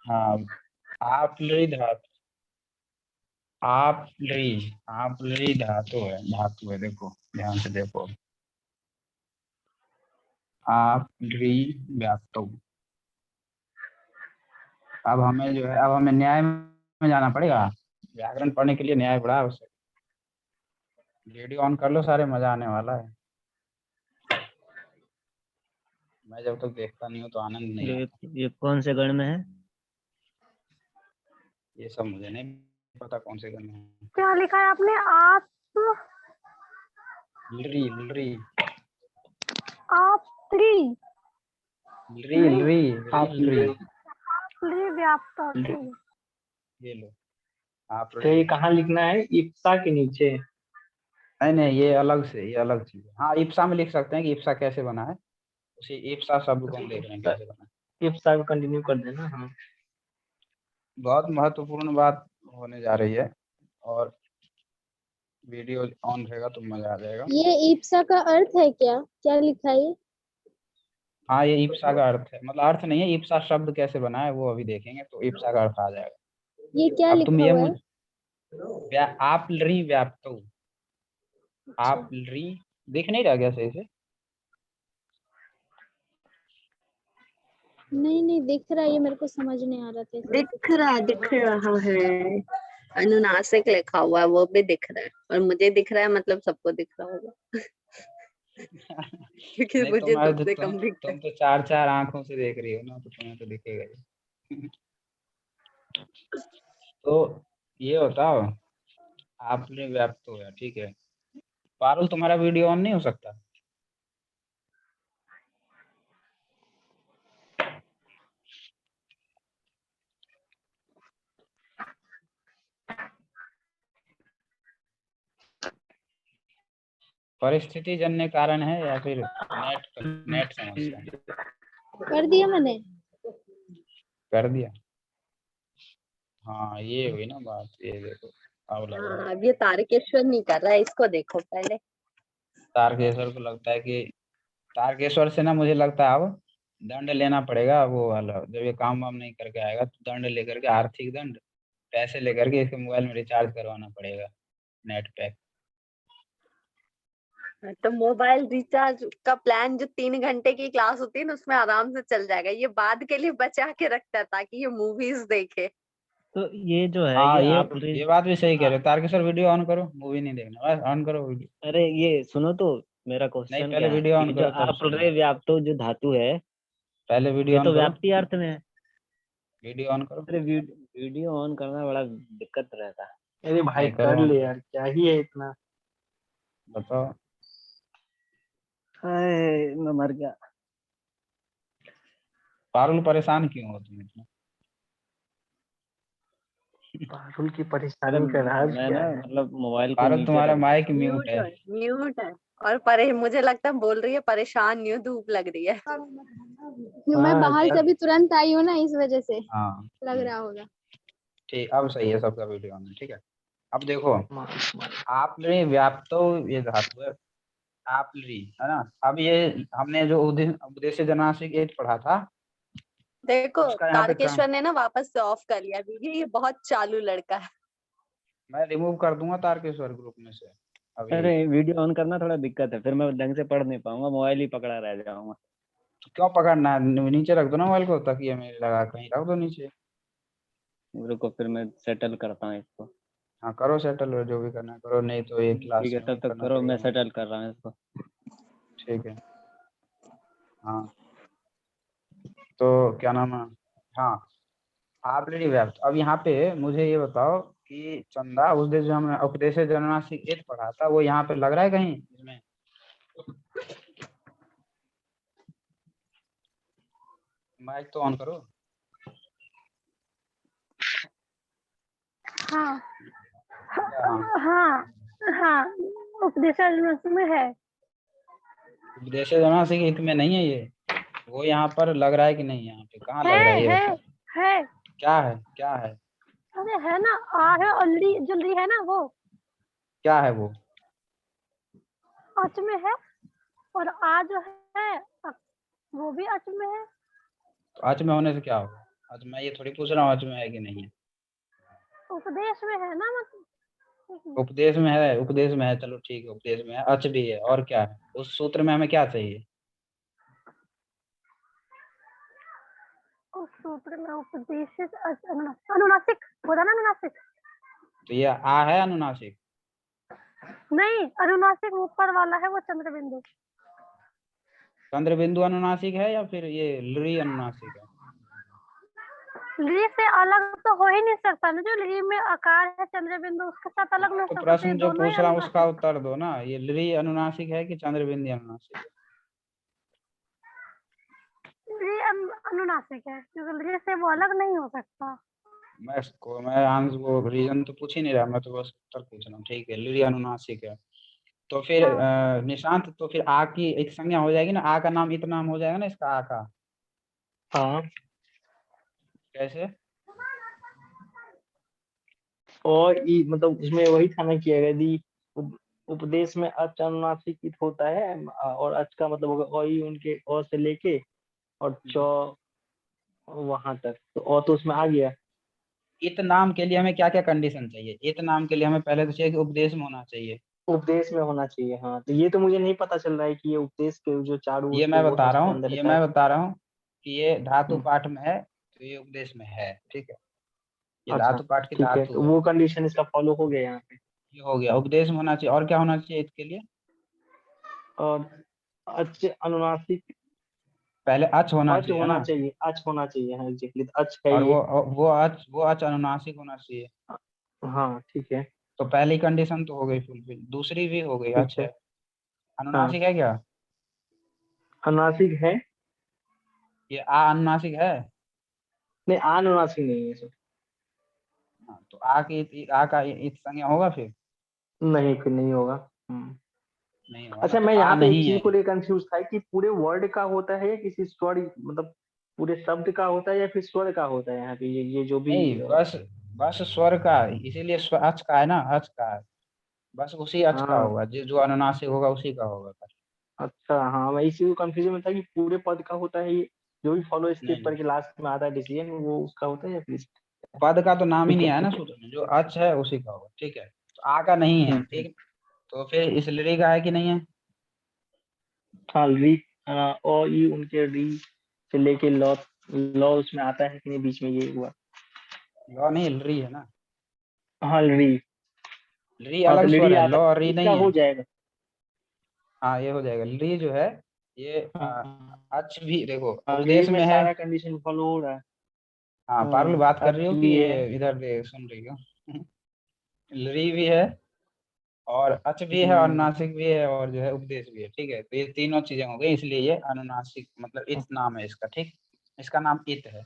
हाँ, आपलरी धातु, आपलरी धातु है, देखो ध्यान से देखो। आपलरी व्याप्तौ। अब हमें न्याय में जाना पड़ेगा। व्याकरण पढ़ने के लिए न्याय बड़ा आवश्यक। वीडियो ऑन कर लो सारे, मजा आने वाला है। मैं जब तक देखता नहीं हूँ तो आनंद नहीं आता। ये कौन से गण में है? ये सब मुझे नहीं पता कौन से करने हैं। क्या लिखा है आपने? आप लरी लरी आप त्री लरी लरी लरी त्री व्याप्त। ठीक। ये लो आप। तो ये कहाँ लिखना है? इप्सा के नीचे? नहीं नहीं, ये अलग से, ये अलग चीज है। हाँ, इप्सा में लिख सकते हैं कि इप्सा कैसे बना है। उसी इप्सा शब्द को हम देख रहे हैं कैसे बना है। इप्सा को कंटिन्यू कर देना। हाँ, बहुत महत्वपूर्ण बात होने जा रही है, और वीडियो ऑन रहेगा तो मजा आ जाएगा। ये इप्सा का अर्थ है क्या? क्या लिखा है ये? हाँ, ये इप्सा का अर्थ है, मतलब अर्थ नहीं है, इप्सा शब्द कैसे बना है वो अभी देखेंगे तो इप्सा का अर्थ आ जाएगा। ये क्या अब तुम लिखा ये हुआ मुझ है? आप री व्याप्तो, अच्छा। आप री दिख नहीं रहा क्या सही से? नहीं नहीं दिख रहा है, ये मेरे को समझ नहीं आ रहा था। दिख रहा है। अनुनासिक लिखा हुआ है, वो भी दिख रहा है, और मुझे दिख रहा है, मतलब सबको दिख रहा होगा। क्योंकि नहीं, मुझे तुम्हारे तुमसे कम दिखता है। तुम तो चार चार आंखों से देख रही हो ना, तो तुम्हें तो दिखेगा ही। तो ये बताओ, आपने व्याप्त हो गया, ठीक है। पारुल, तुम्हारा वीडियो ऑन नहीं हो सकता? परिस्थिति जन्य कारण है या फिर नेट समस्या? कर दिया मैंने। कर दिया। हाँ, ये हुई ना बात, ये देखो अब लग रहा है। हाँ, अब ये तारकेश्वर नहीं कर रहा है, इसको देखो पहले। तारकेश्वर को लगता है कि तारकेश्वर से ना, मुझे लगता है अब दंड लेना पड़ेगा वो वाला। जब ये काम वाम नहीं करके आएगा तो दंड लेकर के, आर्थिक दंड, पैसे लेकर के इसके मोबाइल में रिचार्ज करवाना पड़ेगा, नेट पैक। तो मोबाइल रिचार्ज का प्लान जो 3 घंटे की क्लास होती है ना, उसमें आराम से चल जाएगा। ये बाद के लिए बचा के रखता है ताकि ये मूवीज देखे। तो ये जो है हाँ, ये आप ये बात भी सही कह रहे हो। तारकेश्वर, वीडियो ऑन करो, मूवी नहीं देखना, बस ऑन करो वीडियो। अरे ये सुनो तो, मेरा नहीं, क्वेश्चन पहले क्या है? वीडियो ऑन ये जो करो तब आप सुनो। रे व्याप्तो जो धातु है, पहले वीडियो ये ऑन तो करो, व्याप्ति अर्थ में है। वीडियो ऑन करो। अरे वीडियो ऑन करना बड़ा दिक्कत रहता है। अरे भाई नहीं, करो कर ऑन ले करो। यार, क्या ही है इतना। बताओ। हाय, मैं मर गया। पारुल, परेशान क्यों हो तुम इतना? पारुल की अरे परेशानी का राज मैं क्या ना, है? मतलब मोबाइल को पारुल, नीचे तुम्हारा रख दिया। माइक म्यूट है। म्यूट है। और मुझे लगता है बोल रही है परेशान नहीं हूँ, धूप लग रही है। मैं हाँ बाहर से अच्छा। अभी तुरंत आई हूँ ना, इस वजह से हाँ, लग रहा होगा। ठीक, अब सही है, सबका वीडियो ऑन है, ठीक है। अब देखो, मा- आपने व्याप्तो, ये धातु है आपली, है ना। अब ये हमने जो उद्देश्य जनासिक एक पढ़ा था, देखो उसका यहाँ पे तारकेश्वर ने ना वापस से ऑफ कर लिया वीडियो। ये बहुत चालू लड़का है। मैं रिमूव कर दूंगा तारकेश्वर ग्रुप में से अभी। अरे वीडियो ऑन करना थोड़ा दिक्कत है, फिर मैं ढंग से पढ़ नहीं पाऊंगा, मोबाइल ही पकड़ा रह जाऊंगा। तो क्यों पकड़ना है? नीचे रख दो ना मोबाइल को, तकिए में लगा कहीं रख दो नीचे। रुको, फिर मैं सेटल करता हूँ इसको। हाँ, करो सेटल, जो भी करना है करो, नहीं तो ये क्लास ठीक है, तब में तक करना करो, पड़ेगा मैं मुझे। सेटल कर रहा हूँ इसको। ठीक है। हाँ, तो क्या नाम है? हाँ, ऑलरेडी व्याप्त। अब यहाँ पे मुझे ये बताओ कि चंदा, उस दिन जो हमने उपदेश जननासिक एक पढ़ा था, वो यहाँ पे लग रहा है कहीं इसमें? माइक तो ऑन करो। हाँ क्या? हाँ, हाँ हाँ, उपदेश में है। उपदेश जननासिक एक में नहीं है ये? वो यहाँ पर लग रहा है कि नहीं? यहाँ पे कहाँ लग रहा है ये है बताओ। है। क्या है, क्या है? अरे है ना, आ है ऑलरेडी, जल्दी है ना वो। क्या है वो? अच में है, और आ जो है वो भी अच में है। तो अच में होने से क्या होगा? आज मैं ये थोड़ी पूछ रहा हूँ अच में है कि नहीं है। उपदेश में है ना, मतलब उपदेश में है, चलो ठीक है, उपदेश में है, अच भी है, और क्या है उस सूत्र में, हमें क्या चाहिए? उस सूत्र में उपदेशित अनुनासिक होता ना, अनुनासिक तो ये आ है अनुनासिक। नहीं, अनुनासिक ऊपर वाला है वो चंद्र बिंदु। चंद्र बिंदु अनुनासिक है या फिर ये लृ अनुनासिक है? ली से अलग तो हो ही नहीं सकता ना, जो ली में आकार है चंद्र बिंदु उसके साथ अलग नहीं हो तो सकता, तो प्रश्न ये जो दोनों ही पूछ रहा हूँ उसका अनुनासिक। उत्तर दो ना, ये लृ अनुनासिक है कि चंद्र बिंदु अनुनासिक है? ली अनुनासिक है, क्योंकि ली से वो अलग नहीं हो सकता। मैं आंसर वो रीजन तो पूछ ही नहीं रहा, मैं तो बस उत्तर पूछ रहा हूँ। ठीक है, लृ अनुनासिक है। तो फिर निशांत, तो फिर आ की एक संज्ञा हो जाएगी ना, आ का नाम इत नाम हो जाएगा ना इसका, आ का हाँ, कैसे? और मतलब उसमें वही था ना कि यदि उपदेश में अच अनुनासिक इत होता है, और अच का मतलब होगा और ही उनके और से लेके और चौ वहां तक, तो और तो उसमें आ गया। इत नाम के लिए हमें क्या क्या कंडीशन चाहिए? इत नाम के लिए हमें पहले तो चाहिए कि उपदेश में होना चाहिए। उपदेश में होना चाहिए, हाँ। तो ये तो मुझे नहीं पता चल रहा है कि ये उपदेश के जो चारों ये उसके मैं वो बता है रहा उसके हूँ, अंदर ये है। मैं बता रहा हूँ कि ये धातु हम्म, पाठ में है, तो ये उपदेश में है। ठीक है, ये अच्छा, धातु पाठ की ठीक है, धातु तो है। वो कंडीशन इसका फॉलो हो गया यहाँ पे। ये हो गया, उपदेश में होना चाहिए। और क्या होना चाहिए इसके लिए? और अच अनुनासिक, पहले अच होना अच चाहिए होना ना, चाहिए, अच होना चाहिए, हाँ एग्जैक्टली, अच है और ये। वो अच अनुनासिक होना चाहिए। हाँ, ठीक है, तो पहली कंडीशन तो हो गई फुलफिल, दूसरी भी हो गई, ठीक अच है। है। हाँ, अनुनासिक है क्या? अनुनासिक है। ये आ अनुनासिक है। नहीं, अनुनासिक नहीं है सर। हाँ, तो आ का इत संज्ञा होगा फिर? नहीं, फिर नहीं होगा। नहीं होगा ना, अच्छा, तो मैं आ यहाँ पे एक नहीं चीज है। को लेकर कंफ्यूज था कि पूरे वर्ड का होता है या किसी स्वर, मतलब पूरे शब्द का होता है या फिर स्वर का होता है यहाँ पे, ये जो भी नहीं, बस स्वर का, इसीलिए अच का है ना, अच का है, बस उसी अच का हाँ, होगा, जो अनुनासिक होगा उसी का होगा बस। अच्छा, हाँ, मैं इसी को कंफ्यूजन में था कि पूरे पद का होता है ये, जो भी फॉलो नहीं स्टेप नहीं, करके लास्ट में आता है डिसीजन, वो उसका होता है या फिर। पद का तो नाम ही ठीक नहीं है, आया ना ठीक है। सूत्र में, जो अच है उसी का होगा। ठीक है, तो आ का नहीं है। हम्म। ठीक, तो फिर इस लिरी का है कि नहीं है? हाँ, री, और ई उनके री से लेके लॉ, लॉ उसमें आता है कि नहीं बीच में, ये हुआ। लॉ नहीं, लरी है ना। हाँ, री। लरी हाँ, तो अलग स्वर लिरी है, आता लॉ और है, री इसका नहीं है। हो जाएगा। हाँ, ये हो जाएगा। लरी जो है ये हाँ, अच भी देखो लिरी उपदेश में में है। सारा कंडीशन फॉलो हो रहा है। हाँ, पारुल बात कर रही अर्थ हो कि भी है। इधर दे सुन रही हो? लरी भी है, और अच भी है, और हम्म, नासिक भी है, और जो है उपदेश भी है। ठीक है, तो ये तीनों चीजें हो गई, इसलिए ये अनुनासिक मतलब इत नाम है इसका। ठीक, इसका नाम इत है।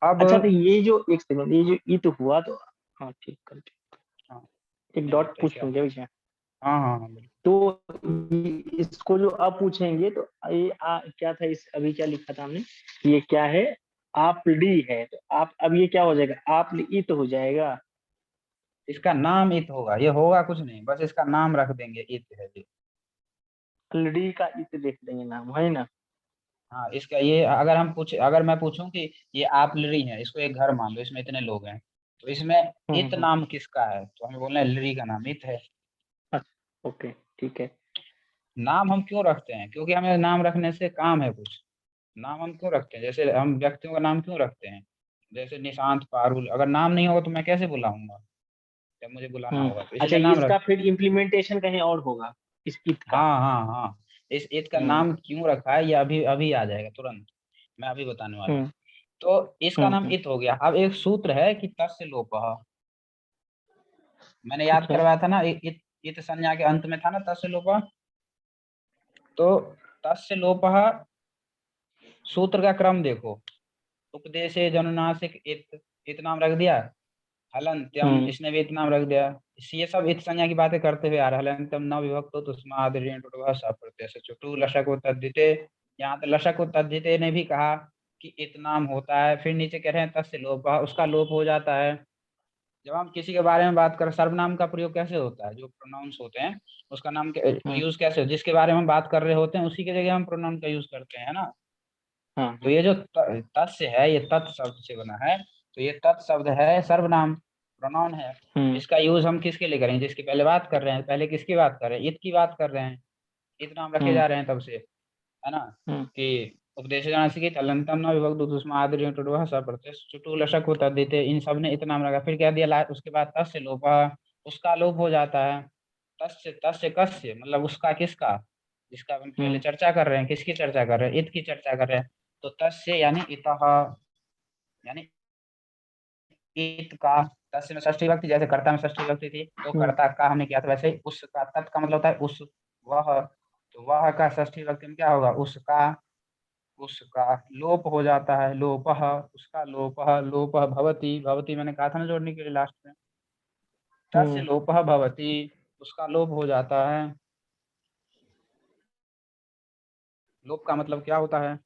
अब अच्छा, तो ये जो एक सेकंड, ये जो ईद हुआ तो, हाँ ठीक कर, हाँ, एक नहीं डॉट बताइए पूछ क्या? लूँ क्या भैया? हाँ हाँ हाँ, बिल्कुल। तो इसको जो अब पूछेंगे तो ये क्या था, इस अभी क्या लिखा था हमने, ये क्या है, आप ली है, तो आप अब ये क्या हो जाएगा, आप ली तो हो जाएगा। इसका नाम इत होगा, ये होगा कुछ नहीं, बस इसका नाम रख देंगे, इत है ये। ली का इत लिख देंगे नाम, है ना। हाँ, इसका ये अगर मैं पूछूं कि ये आप लरी हैं, इसको एक घर मान लो, इसमें इतने लोग हैं, तो इसमें इत हम्म। नाम किसका है, तो हमें बोलना है लरी का नाम इत है। अच्छा, ओके, ठीक है। नाम हम क्यों रखते हैं? क्योंकि हमें नाम रखने से काम है कुछ। नाम हम क्यों रखते हैं? जैसे हम व्यक्तियों का नाम क्यों रखते हैं? जैसे निशांत, पारुल, अगर नाम नहीं होगा तो मैं कैसे बुलाऊंगा? जब मुझे बुलाना होगा तो अच्छा, इसलिए ये नाम इसका रख। फिर इम्प्लीमेंटेशन कहीं और होगा, इस इत का। हाँ हाँ हाँ, इस इत का हम्म। नाम क्यों रखा है ये अभी अभी आ जाएगा तुरंत, मैं अभी बताने वाला हूँ। हम्म। तो इसका नाम हम्म। इत हो गया। अब एक सूत्र है कि तस्य लोपः, मैंने याद ठीक है। करवाया था ना, इत संज्ञा के अंत में था ना तस्य लोपः। तो तस्य लोपः सूत्र का क्रम देखो, उपदेशे जनुनासिक इत नाम रख दिया, हलंत्यम हम्म। इसने भी इत नाम रख दिया। ये सब इत संज्ञा की बातें करते हुए आ रहा है। हलंत्यम न विभक्तो तस्माद् ऋण टुटवः स प्रत्यय से चुटु लशको तद्धिते, यहाँ पे लशको तद्धिते ने भी कहा कि इत नाम होता है। फिर नीचे कह रहे हैं तस्य लोपः, उसका लोप हो जाता है। जब हम किसी के बारे में बात करें, सर्वनाम का प्रयोग कैसे होता है? जो प्रोनाउंस होते हैं उसका नाम हम्म। यूज कैसे हो, जिसके बारे में हम बात कर रहे होते हैं उसी की जगह हम प्रोनाउन का यूज करते हैं, है ना। हाँ तो ये जो तस्य है, ये तत् शब्द से बना है, तो ये तत् शब्द है सर्वनाम, प्रोनाउन है। इसका यूज हम किसके लिए करेंगे? जिसकी पहले बात कर रहे हैं। पहले किसकी बात कर रहे हैं? इत की बात कर रहे हैं। इत नाम रखे जा रहे हैं तब से, है ना, कि उपदेश जानासी तलंतम न विभक्त दुष्माद्रि टुडुह सब प्रत्यय चुटु लशक होता देते, इन सब ने इतना नाम रखा। फिर क्या दिया उसके बाद तस्य लोप, उसका लोप हो जाता है। तस्य तस्य कस्य मतलब उसका किसका, जिसका हम पहले चर्चा कर रहे हैं। किसकी चर्चा कर रहे हैं? इत की चर्चा कर रहे हैं। तो तस्य यानी इतः, यानी इत का। तस्य में षष्ठी विभक्ति, जैसे कर्ता में षष्ठी विभक्ति थी तो कर्ता का हमने किया था, वैसे ही उसका, तत् का मतलब होता है उस, वह, तो वह का षष्ठी विभक्ति में क्या होगा? उसका, उसका लोप हो जाता है, लोपः, उसका लोपः, लोपः भवति, भवति मैंने कहा था ना जोड़ने के लिए लास्ट में। तस्य लोपः भवति, उसका लोप हो जाता है। लोप का मतलब क्या होता है?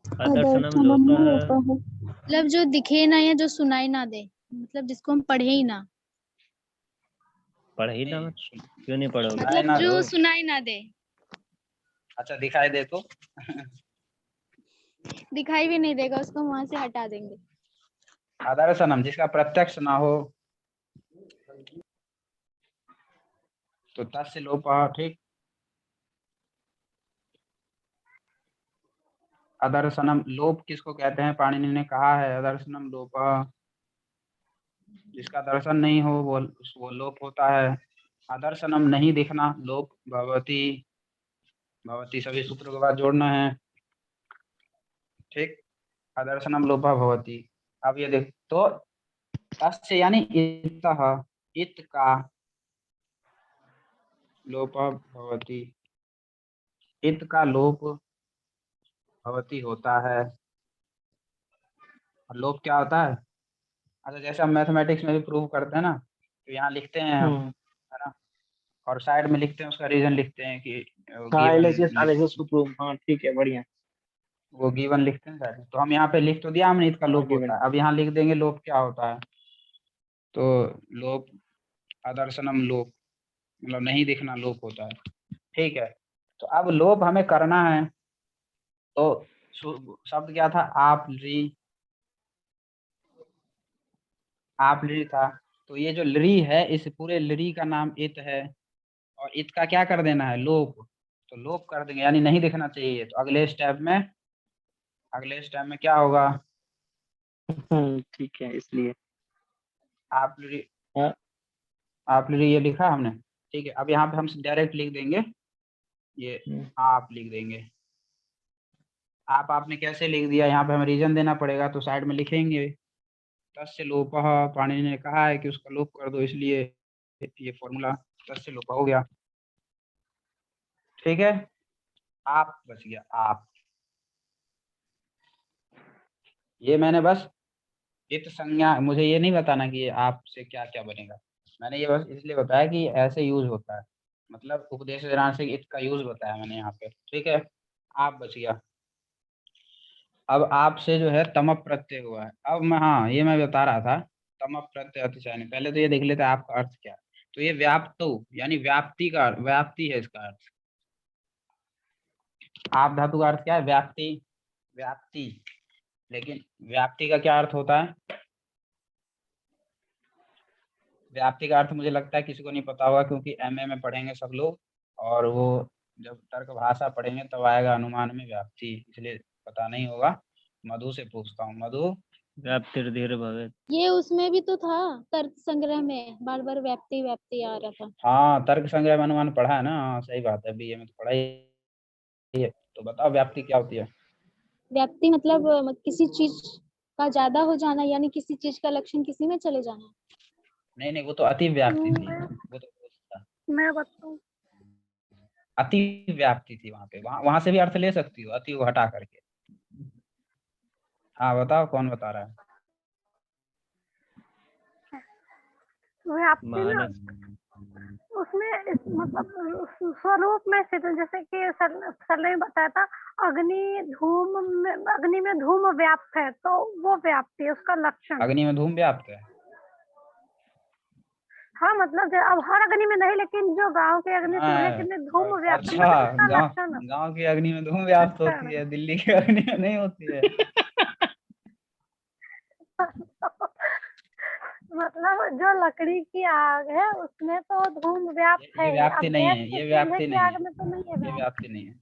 अदर्शनम लोपः, मतलब जो दिखे ना या जो सुनाई ना दे, मतलब जिसको हम पढ़े ही ना, पढ़ ही ना, क्यों नहीं पढ़ोगे? सुनाई ना मतलब जो दो। सुनाई ना दे, अच्छा दिखाई दे तो दिखाई भी नहीं देगा उसको, वहां से हटा देंगे। आदर्शनम जिसका प्रत्यक्ष ना हो, तो तस्य लोपः, ठीक। अदर्शनम लोप किसको कहते हैं? पाणिनि ने कहा है अदर्शनम लोपः, जिसका दर्शन नहीं हो वो लोप होता है। अदर्शनम नहीं दिखना, लोप भवति, भवति सभी सूत्रों के बाद जोड़ना है, ठीक। अदर्शनम लोपः भवति। अब ये देख तो तस्य यानी इतः, इत का लोपः भवति, इत का लोप भवति होता है। और लोप क्या होता है? अच्छा जैसे हम मैथमेटिक्स में भी प्रूव करते हैं ना, तो यहाँ लिखते हैं हम, है ना, और साइड में लिखते हैं उसका रीजन, लिखते हैं कि एलएचएस गिवन, एलएचएस को प्रूव, हाँ ठीक है, बढ़िया। वो गिवन लिखते हैं साइड में। तो हम यहाँ पे लिख तो दिया हमने इसका लोप होता है, अब यहाँ लिख देंगे लोप क्या होता है। तो लोप, अदर्शनम लोप मतलब नहीं दिखना लोप होता है, ठीक है। तो अब लोप हमें करना है, तो शब्द क्या था? आप ली, आप ली था। तो ये जो लरी है, इस पूरे लरी का नाम इत है, और इत का क्या कर देना है? लोप। तो लोप कर देंगे, यानी नहीं दिखना चाहिए। तो अगले स्टेप में, अगले स्टेप में क्या होगा? ठीक है, इसलिए आप लरी, आप लरी ये लिखा हमने, ठीक है। अब यहाँ पे हम डायरेक्ट लिख देंगे, ये आप लिख देंगे। आप आपने कैसे लिख दिया? यहाँ पे हमें रीजन देना पड़ेगा, तो साइड में लिखेंगे तस्य लोपः, पाणिनि ने कहा है कि उसका लोप कर दो, इसलिए ये फॉर्मूला तस्य लोपः हो गया, ठीक है। आप बच गया, आप। ये मैंने बस इत संज्ञा, मुझे ये नहीं बताना कि ये आप से क्या क्या बनेगा। मैंने ये बस इसलिए बताया कि ऐसे यूज होता है, मतलब उपदेश से इत का यूज बताया मैंने यहाँ पे, ठीक है। आप बच गया। अब आप से जो है तम प्रत्यय हुआ है। अब मैं, हाँ ये मैं बता रहा था, तम प्रत्यय अतिशयनी। पहले तो ये देख लेते हैं आपका अर्थ क्या है। तो ये व्याप्तो यानी व्याप्ति का, व्याप्ति है इसका अर्थ। आप धातु का अर्थ क्या है? व्याप्ति, व्याप्ति। लेकिन व्याप्ति का क्या अर्थ होता है? व्याप्ति का अर्थ मुझे लगता है किसी को नहीं पता होगा, क्योंकि एमए में पढ़ेंगे सब लोग, और वो जब तर्क भाषा पढ़ेंगे तब आएगा अनुमान में व्याप्ति, इसलिए पता नहीं होगा। मधु से पूछता हूँ, मधु। व्याप्तिर्धीर भवेत्। ये उसमें भी तो था, तर्क संग्रह में बार बार व्याप्ति व्याप्ति आ रहा था। हाँ तर्क संग्रह में अनुमान पढ़ा है ना, हाँ सही बात है, बीए में तो पढ़ा ही है। तो बताओ व्याप्ति क्या होती है? व्याप्ति मतलब किसी चीज का ज्यादा हो जाना, यानी किसी चीज का लक्षण किसी में चले जाना। नहीं नहीं, वो तो अति व्याप्ति थी, वो तो मैं बताऊं, अति व्याप्ति थी वहां पे, वहां से भी अर्थ ले सकती हो, अति को हटा करके। हाँ बताओ कौन बता रहा है? व्याप्ति ना मानस, उसमें मतलब स्वरूप में स्थित है। जैसे कि सर ने बताया था, अग्नि में धूम व्याप्त है, तो वो व्याप्ति है, उसका लक्षण। अग्नि में धूम व्याप्त है? हाँ मतलब अब हर अग्नि में नहीं, लेकिन जो गांव के अग्नि हाँ, चूल्हे में धूम व्याप्त अच्छा, मतलब इसका गांव लक्षण गांव की अग्नि में धूम व्याप्त होती है, दिल्ली की अग्नि में नहीं होती है। मतलब जो लकड़ी की आग है उसमें तो धूम व्याप्त है ये ही। व्याप्ति अब नहीं गैस है, के ये चूल्हे व्याप्ति की नहीं आग है, में तो नहीं है ये व्याप्त। व्याप्ति नहीं है।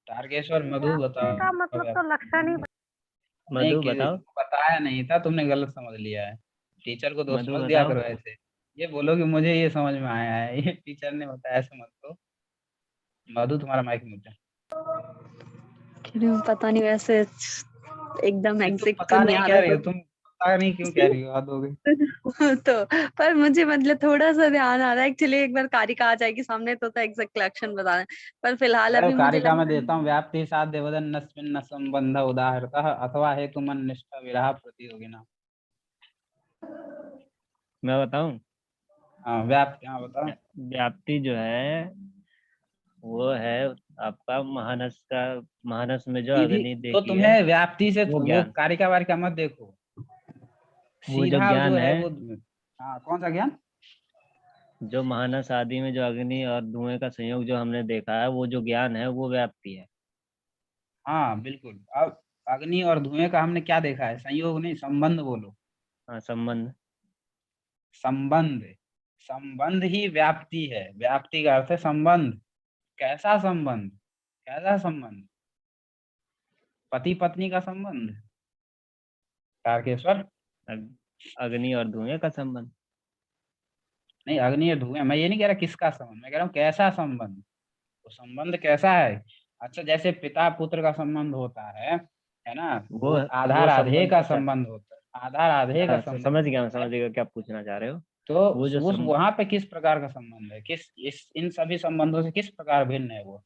तारकेश्वर मधु बताओ। का मतलब तो लक्षण ही नहीं मधु कि बताओ, बताया नहीं था, तुमने गलत समझ लिया है। टीचर को दोष मधु मत दिया बताओ। करो ऐसे। ये बोलो कि मुझे ये समझ में आया है, ये टीचर ने बताया, ऐसे मत करो। मधु तुम्हारा माइक म्यूट है। पता नहीं, वैसे एकदम नहीं, तुम एग्जैक्ट तो पता नहीं नहीं आ कह रहा रही हो, तुम पता नहीं क्यों कह रही हो, हद हो गई। तो पर मुझे मतलब थोड़ा सा ध्यान आ रहा है। एक्चुअली एक बार कारिका आ जाएगी सामने तो एग्जैक्ट लक्षण बता रहे हैं, पर फिलहाल अरे अभी मुझे कारिका लग में रहा देता हूँ, व्याप्ति साध्य वदन नस्मिन् न संबंध उदाहरतः अथवा हेतु मन निष्ठा विरह प्रतियोगिना। मैं बताऊं? हाँ व्याप्ति, हाँ बताओ। व्याप्ति जो है वो है आपका महानस में जो सीधी, अग्नि तो देखी है तुम्हें व्याप्ति से वो वो ज्ञान, कारिका वारिका मत देखो, वो जो सीधा जो ज्ञान है है, वो। हाँ कौन सा ज्ञान? जो महानस आदि में जो अग्नि और धुएं का संयोग जो हमने देखा है, वो जो ज्ञान है वो व्याप्ति है। हाँ बिल्कुल। अब अग्नि और धुएं का हमने क्या देखा है? संयोग नहीं, संबंध बोलो। हाँ, संबंध। संबंध, संबंध ही व्याप्ति है। व्याप्ति का अर्थ है संबंध। कैसा संबंध? कैसा संबंध? पति पत्नी का संबंध? तारकेश्वर, अग्नि और धुएं का संबंध। नहीं अग्नि और धुएं, मैं ये नहीं कह रहा किसका संबंध, मैं कह रहा हूँ कैसा संबंध। तो संबंध कैसा है? अच्छा जैसे पिता पुत्र का संबंध होता है ना, वो वो आधार वो आधे संबंध का पता है। संबंध होता है, आधार आधे का अच्छा, संबंध समझ गया, मैं होता है। समझ गया क्या पूछना चाह रहे हो। तो वो जो उस वहां पे किस प्रकार का संबंध है, किस इस इन सभी संबंधों से किस प्रकार भिन्न है वो?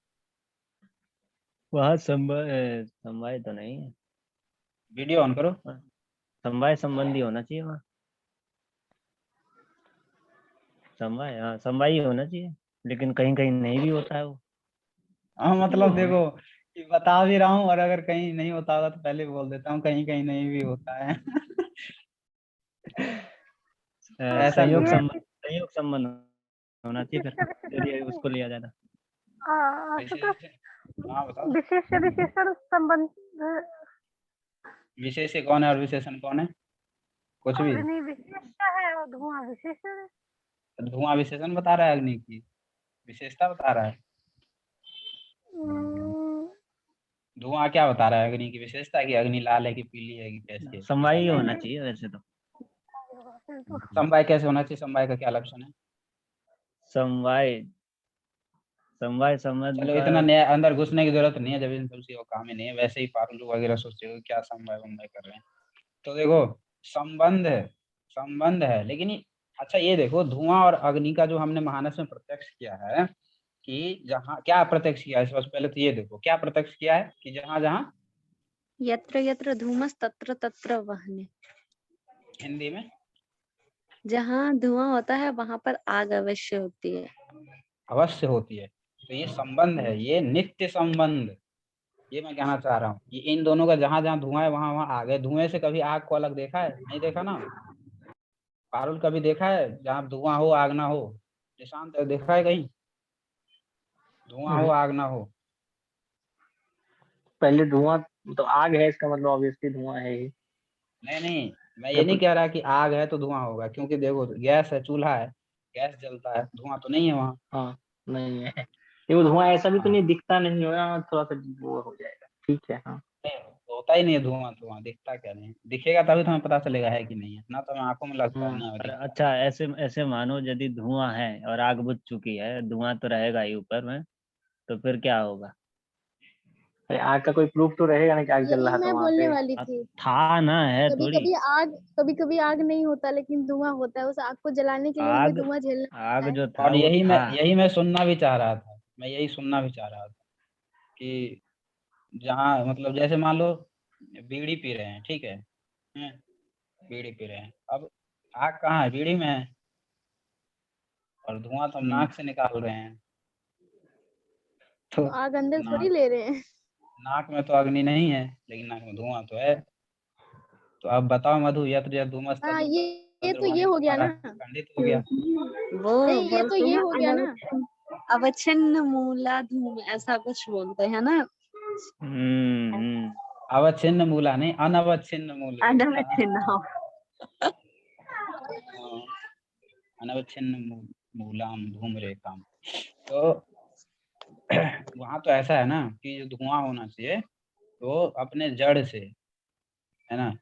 वह समवाय तो नहीं है। वीडियो ऑन करो। समवाय संबंधी होना चाहिए वहाँ। समवाय, हाँ समवाय ही होना चाहिए, लेकिन कहीं कहीं नहीं भी होता है वो। हाँ मतलब देखो कि बता भी रहा हूँ, और अगर कहीं नहीं होता होगा तो पहले बोल देता हूँ, कहीं कहीं नहीं भी होता है। ऐसा संयोग कुछ है। संयोग संबंध होना चाहिए, फिर यदि उसको लिया जाता। विशेष, हाँ बताओ। विशेष विशेषण संबंध। विशेष कौन है और विशेषण कौन है? कुछ भी। अग्नि विशेष है और धुआं विशेषण है। धुआं विशेषण बता रहा है, अग्नि की विशेषता बता रहा है। हम्म, धुआं क्या बता रहा है? अग्नि की विशेषता की अग्नि लाल है कि पीली है कि कैसी है? समवाय ही होना चाहिए वैसे तो। समवाय कैसे होना चाहिए? समवाय का क्या लक्षण है? समवाय समवाय संबंध चलो का इतना नया अंदर घुसने की जरूरत नहीं है, जब इन सबसे वो काम ही नहीं है, वैसे ही पारुल वगैरह सोचते हो क्या समवाय वमवाय कर रहे हैं। तो देखो संबंध है, संबंध है, लेकिन अच्छा ये देखो धुआं और अग्नि का जो हमने महानस में प्रत्यक्ष किया है, कि जहाँ क्या प्रत्यक्ष किया है, सबसे पहले तो ये देखो क्या प्रत्यक्ष किया है कि जहाँ जहाँ, यत्र यत्र धूमस तत्र तत्र वह्नि। हिंदी में जहाँ धुआं होता है वहां पर आग अवश्य होती है। अवश्य होती है। तो ये संबंध है, ये नित्य संबंध, ये मैं कहना चाह रहा हूँ कि इन दोनों का जहां जहां धुआं है वहां वहां आग है। धुएं से कभी आग को अलग देखा है? नहीं देखा ना। पारुल कभी देखा है जहाँ धुआं हो आग ना हो? निशांत देखा है कहीं धुआं हो आग ना हो? पहले धुआं तो आग है, इसका मतलब ऑब्वियसली धुआं है ही। नहीं नहीं, मैं ये नहीं कह रहा कि आग है तो धुआं होगा, क्योंकि देखो गैस है, चूल्हा है, गैस जलता है, धुआं तो नहीं है वहाँ। हाँ नहीं है, ये वो धुआं ऐसा भी तो हाँ, नहीं दिखता नहीं होगा, थोड़ा सा वो हो जाएगा, ठीक है हाँ। नहीं होता ही नहीं है धुआं, धुआं दिखता क्या नहीं है? दिखेगा तभी तुम्हें पता चलेगा है कि नहीं है ना, तो हमें आंखों में लगता है ना दिखता है। अच्छा, ऐसे ऐसे मानो यदि धुआं है और आग बुझ चुकी है, धुआं तो रहेगा ही ऊपर में, तो फिर क्या होगा? अरे आग का कोई प्रूफ तो रहेगा नहीं कि आग जल यही रहा था मैं वहां बोलने पे। वाली अब थी। था ना, है थोड़ी। कभी कभी आग नहीं होता लेकिन धुआं होता है, उस आग को जलाने के लिए हमें आग धुआं झेलना पड़ता आग है। जो था और वो था। यही मैं सुनना भी चाह रहा था, मैं यही सुनना भी चाह रहा था कि जहाँ मतलब जैसे मान लो बीड़ी पी रहे हैं, ठीक है, बीड़ी पी रहे हैं, अब आग कहाँ है? बीड़ी में है, और धुआं तो हम नाक से निकाल रहे हैं, तो तो आग अंदर थोड़ी नाक ले रहे हैं। नाक में तो अग्नि नहीं है, लेकिन नाक में धुआं तो है। तो अब बताओ मधु, यत्र यत्र धूमस हाँ तत्र ये ये तो ये हो गया ना, खंडित हो गया। वो नहीं ये तो बोलते ये हैं हो गया ना। अवच्छिन्न मूला धूम, ऐसा कुछ बोलते हैं ना। अवच्छिन्न मूला नहीं, अनवच्छिन्न मूल। अनवच्छिन्न, हाँ। अनवच्छिन्न मूलाम धूम रेखाम। तो वहां तो ऐसा है ना कि जो धुआं होना चाहिए तो अपने जड़ से, है ना,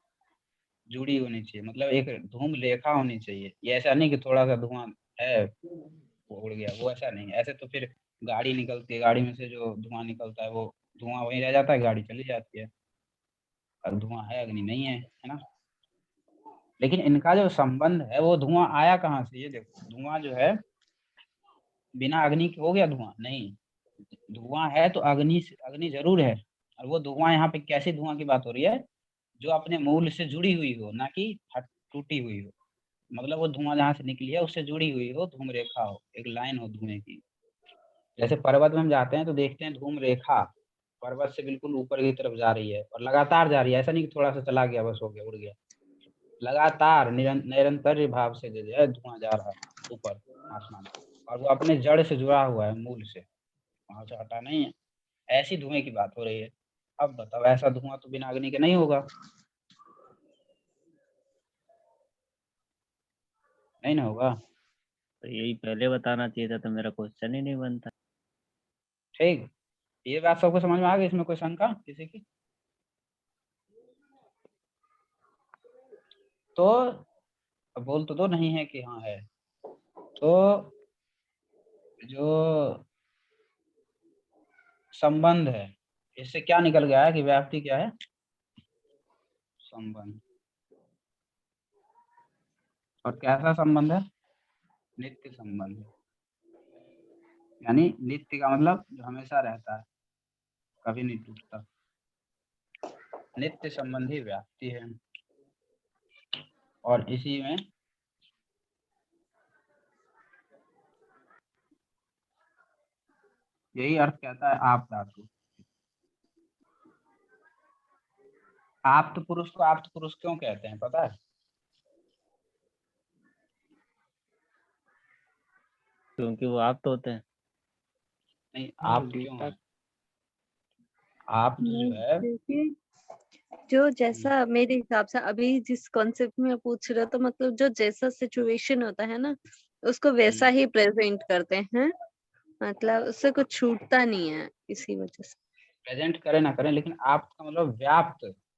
जुड़ी होनी चाहिए, मतलब एक धूम रेखा होनी चाहिए। ये ऐसा नहीं कि थोड़ा सा धुआं है वो उड़ गया, वो ऐसा नहीं। ऐसे तो फिर गाड़ी निकलती है, गाड़ी में से जो धुआं निकलता है वो धुआं वहीं रह जाता है, गाड़ी चली जाती है, और धुआं है, अग्नि नहीं है ना। लेकिन इनका जो संबंध है वो धुआं आया कहाँ से, ये देखो, धुआं जो है बिना अग्नि के हो गया धुआं? नहीं, धुआं है तो अग्नि जरूर है। और वो धुआं यहाँ पे कैसे धुआं की बात हो रही है? जो अपने मूल से जुड़ी हुई हो, ना कि टूटी हुई हो। मतलब वो धुआं जहाँ से निकली है उससे जुड़ी हुई हो, धूम रेखा हो, एक लाइन हो धुएं की। जैसे पर्वत में हम जाते हैं तो देखते हैं धूम रेखा पर्वत से बिल्कुल ऊपर की तरफ जा रही है और लगातार जा रही है, ऐसा नहीं कि थोड़ा सा चला गया बस हो गया उड़ गया। लगातार निरंतर भाव से जो है धुआं जा रहा है ऊपर आसमान में, और वो अपने जड़ से जुड़ा हुआ है, मूल से, वहां से हटा नहीं है। ऐसी धुएं की बात हो रही है। अब बताओ, ऐसा धुआं तो बिना अग्नि के नहीं होगा, नहीं ना होगा। तो यही पहले बताना चाहिए था, तो मेरा क्वेश्चन ही नहीं बनता। ठीक, ये बात सबको समझ में आ गई? इसमें कोई शंका किसी की? तो बोल तो दो नहीं है कि हाँ है। तो जो संबंध है इससे क्या निकल गया है कि व्याप्ति क्या है? संबंध। और कैसा संबंध है? नित्य संबंध है। यानी नित्य का मतलब जो हमेशा रहता है, कभी नहीं टूटता। नित्य संबंधी व्याप्ति है। और इसी में यही अर्थ कहता है आप धातु। आप्त पुरुष को आप्त पुरुष क्यों कहते हैं पता है? क्योंकि वो आप तो होते हैं। नहीं, आप क्यों है? आप जो है क्योंकि जो जैसा मेरे हिसाब से अभी जिस कॉन्सेप्ट में पूछ रहे हो, तो मतलब जो जैसा सिचुएशन होता है ना उसको वैसा ही प्रेजेंट करते हैं, मतलब उससे कुछ छूटता नहीं है इसी वजह से। प्रेजेंट करें ना करें, लेकिन आप का मतलब व्याप्त